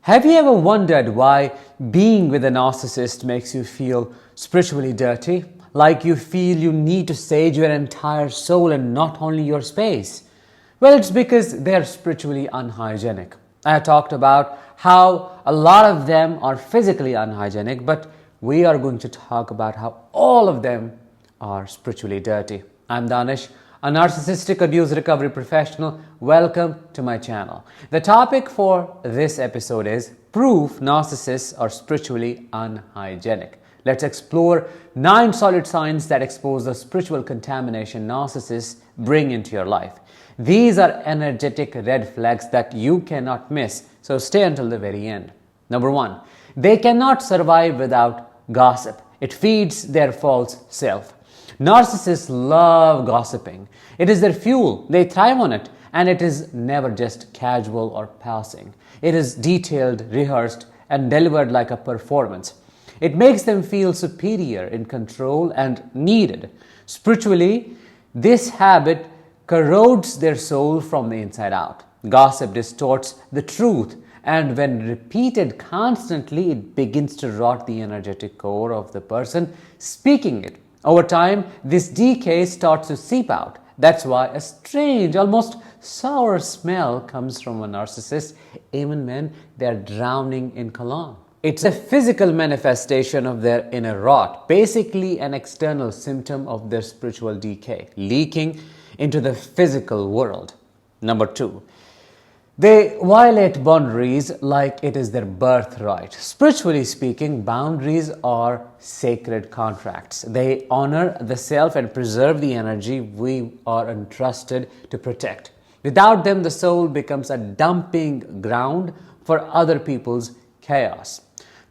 Have you ever wondered why being with a narcissist makes you feel spiritually dirty? Like you feel you need to sage your entire soul and not only your space? Well, it's because they're spiritually unhygienic. I talked about how a lot of them are physically unhygienic, but we are going to talk about how all of them are spiritually dirty. I'm Danish, a narcissistic abuse recovery professional. Welcome to my channel. The topic for this episode is proof narcissists are spiritually unhygienic. Let's explore 9 solid signs that expose the spiritual contamination narcissists bring into your life. These are energetic red flags that you cannot miss, so stay until the very end. Number 1, they cannot survive without gossip. It feeds their false self. Narcissists love gossiping. It is their fuel. They thrive on it. And it is never just casual or passing. It is detailed, rehearsed, and delivered like a performance. It makes them feel superior, in control, and needed. Spiritually, this habit corrodes their soul from the inside out. Gossip distorts the truth, and when repeated constantly, it begins to rot the energetic core of the person speaking it. Over time, this decay starts to seep out. That's why a strange, almost sour smell comes from a narcissist even when they're drowning in cologne. It's a physical manifestation of their inner rot, basically an external symptom of their spiritual decay, leaking into the physical world. Number 2, they violate boundaries like it is their birthright. Spiritually speaking, boundaries are sacred contracts. They honor the self and preserve the energy we are entrusted to protect. Without them, the soul becomes a dumping ground for other people's chaos.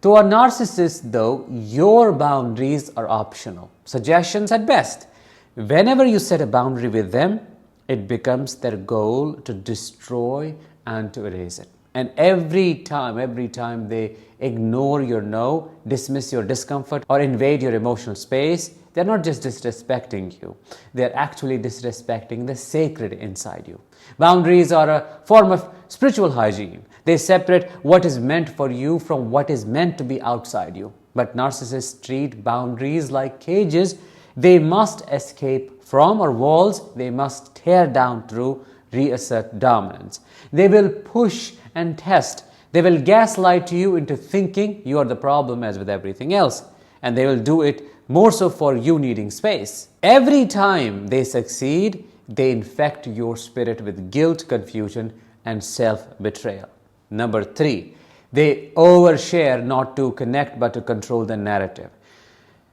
To a narcissist, though, your boundaries are optional, suggestions at best. Whenever you set a boundary with them, it becomes their goal to destroy and to erase it. And every time they ignore your no, dismiss your discomfort, or invade your emotional space, they're not just disrespecting you. They're actually disrespecting the sacred inside you. Boundaries are a form of spiritual hygiene. They separate what is meant for you from what is meant to be outside you. But narcissists treat boundaries like cages they must escape from, or walls they must tear down through reassert dominance. They will push and test. They will gaslight you into thinking you are the problem, as with everything else. And they will do it more so for you needing space. Every time they succeed, they infect your spirit with guilt, confusion, and self-betrayal. Number 3, they overshare not to connect but to control the narrative.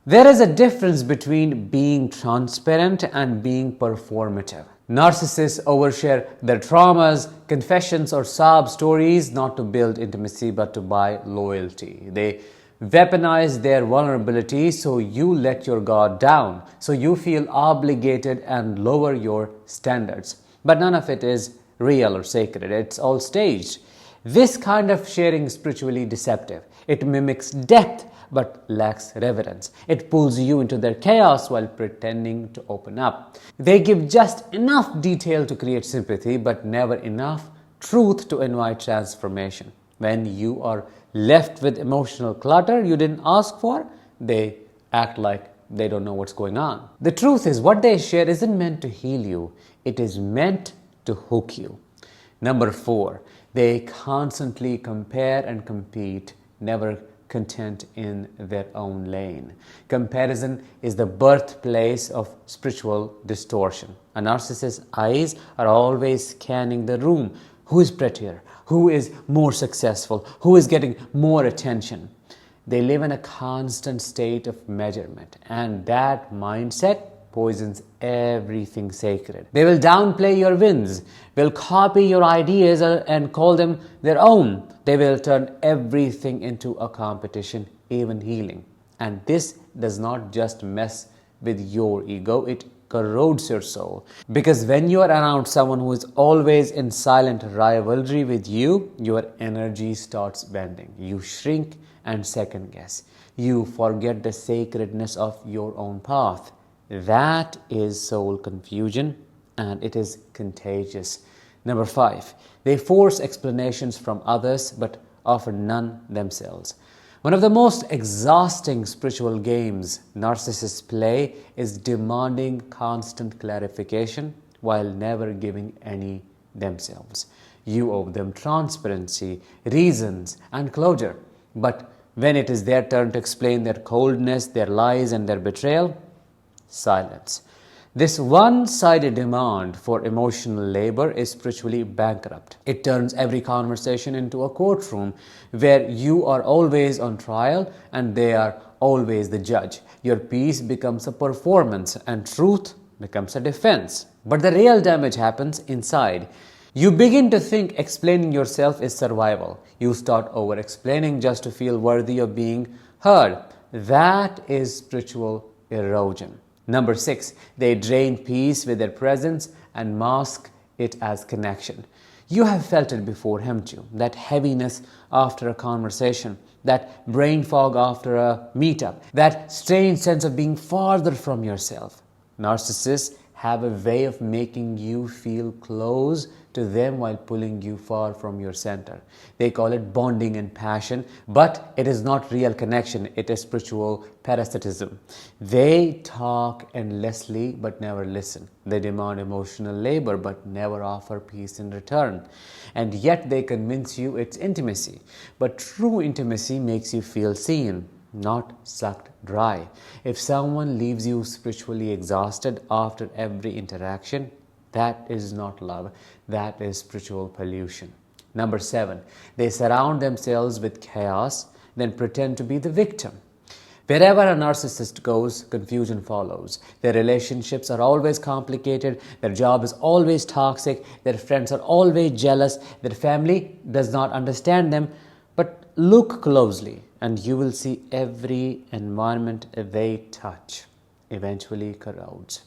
There is a difference between being transparent and being performative. Narcissists overshare their traumas, confessions, or sob stories not to build intimacy but to buy loyalty. They weaponize their vulnerability so you let your guard down, so you feel obligated and lower your standards. But none of it is real or sacred. It's all staged. This kind of sharing is spiritually deceptive. It mimics depth but lacks reverence. It pulls you into their chaos while pretending to open up. They give just enough detail to create sympathy, but never enough truth to invite transformation. When you are left with emotional clutter you didn't ask for, they act like they don't know what's going on. The truth is, what they share isn't meant to heal you. It is meant to hook you. Number 4, they constantly compare and compete, never content in their own lane. Comparison is the birthplace of spiritual distortion. A narcissist's eyes are always scanning the room. Who is prettier? Who is more successful? Who is getting more attention? They live in a constant state of measurement, and that mindset poisons everything sacred. They will downplay your wins, will copy your ideas and call them their own. They will turn everything into a competition, even healing. And this does not just mess with your ego, it corrodes your soul. Because when you are around someone who is always in silent rivalry with you, your energy starts bending. You shrink and second guess. You forget the sacredness of your own path. That is soul confusion, and it is contagious. Number 5, they force explanations from others but offer none themselves. One of the most exhausting spiritual games narcissists play is demanding constant clarification while never giving any themselves. You owe them transparency, reasons, and closure. But when it is their turn to explain their coldness, their lies, and their betrayal, silence. This one-sided demand for emotional labor is spiritually bankrupt. It turns every conversation into a courtroom where you are always on trial and they are always the judge. Your peace becomes a performance and truth becomes a defense. But the real damage happens inside. You begin to think explaining yourself is survival. You start over-explaining just to feel worthy of being heard. That is spiritual erosion. Number 6, they drain peace with their presence and mask it as connection. You have felt it before, haven't you? That heaviness after a conversation, that brain fog after a meetup, that strange sense of being farther from yourself. Narcissists have a way of making you feel close to them while pulling you far from your center. They call it bonding and passion, but it is not real connection. It is spiritual parasitism. They talk endlessly but never listen. They demand emotional labor but never offer peace in return. And yet they convince you it's intimacy. But true intimacy makes you feel seen, not sucked dry. If someone leaves you spiritually exhausted after every interaction, that is not love. That is spiritual pollution. Number 7, they surround themselves with chaos, then pretend to be the victim. Wherever a narcissist goes, confusion follows. Their relationships are always complicated, their job is always toxic, their friends are always jealous, their family does not understand them. But look closely and you will see every environment they touch eventually corrodes.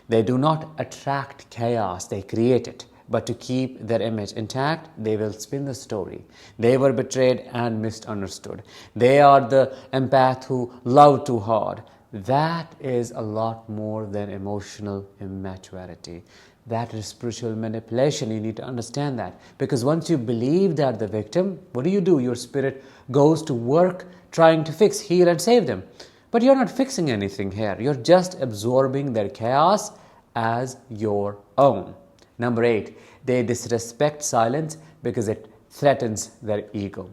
They do not attract chaos, they create it. But to keep their image intact, they will spin the story. They were betrayed and misunderstood. They are the empath who loved too hard. That is a lot more than emotional immaturity. That is spiritual manipulation. You need to understand that. Because once you believe that the victim, what do? Your spirit goes to work trying to fix, heal, and save them. But you're not fixing anything here. You're just absorbing their chaos as your own. Number 8, they disrespect silence because it threatens their ego.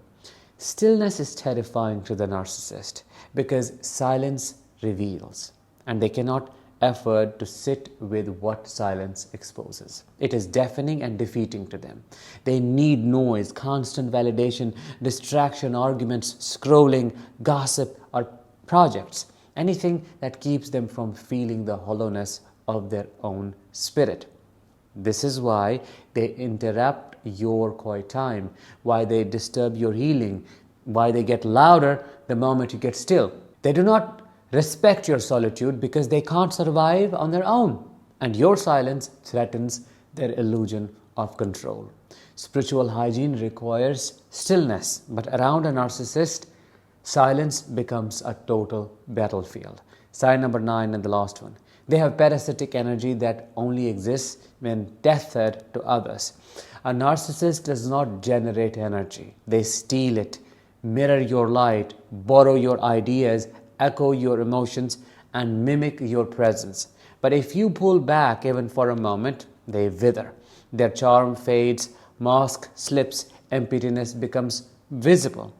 Stillness is terrifying to the narcissist because silence reveals, and they cannot afford to sit with what silence exposes. It is deafening and defeating to them. They need noise, constant validation, distraction, arguments, scrolling, gossip, or projects. Anything that keeps them from feeling the hollowness of their own spirit. This is why they interrupt your quiet time, why they disturb your healing, why they get louder the moment you get still. They do not respect your solitude because they can't survive on their own, and your silence threatens their illusion of control. Spiritual hygiene requires stillness, but around a narcissist, silence becomes a total battlefield. Sign number 9 and the last one. They have parasitic energy that only exists when tethered to others. A narcissist does not generate energy. They steal it, mirror your light, borrow your ideas, echo your emotions, and mimic your presence. But if you pull back even for a moment, they wither. Their charm fades, mask slips, emptiness becomes visible.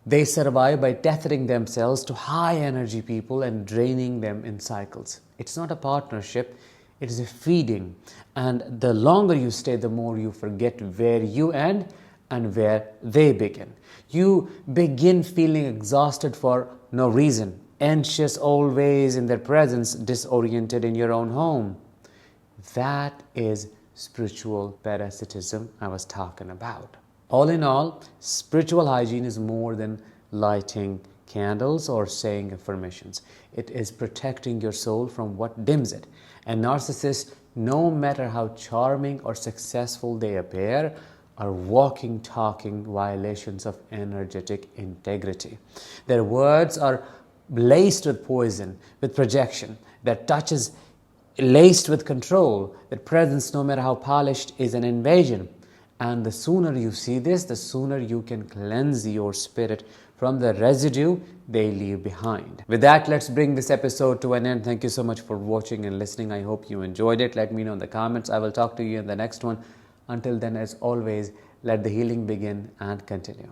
They survive by tethering themselves to high-energy people and draining them in cycles. It's not a partnership, it is a feeding. And the longer you stay, the more you forget where you end and where they begin. You begin feeling exhausted for no reason, anxious always in their presence, disoriented in your own home. That is spiritual parasitism I was talking about. All in all, spiritual hygiene is more than lighting candles or saying affirmations. It is protecting your soul from what dims it. And narcissists, no matter how charming or successful they appear, are walking, talking violations of energetic integrity. Their words are laced with poison, with projection. Their touch is laced with control. Their presence, no matter how polished, is an invasion. And the sooner you see this, the sooner you can cleanse your spirit from the residue they leave behind. With that, let's bring this episode to an end. Thank you so much for watching and listening. I hope you enjoyed it. Let me know in the comments. I will talk to you in the next one. Until then, as always, let the healing begin and continue.